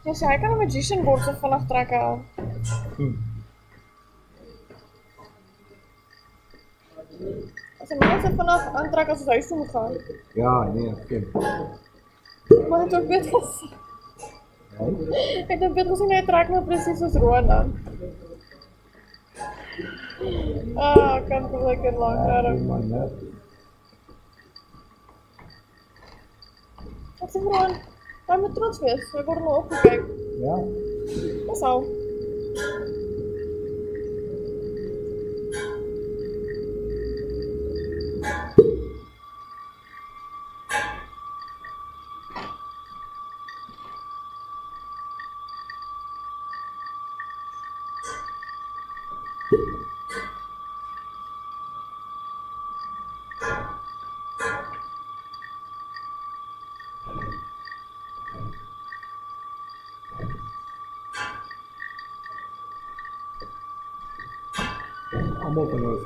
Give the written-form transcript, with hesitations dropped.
Ja, hij kan een magician board er vanaf trekken. Als hij mensen vanaf aantrekken als het huis toe moet gaan. Ja, nee, oké. Maar het ook beter gezien. Ik heb beter gezien, hij trekt me precies als Roan dan. Ah, ik kan het lekker lang rijden. Wat zeg Roan? Hij moet trots wees, we worden al opgekeken. Ja? Dat is al. Allemaal van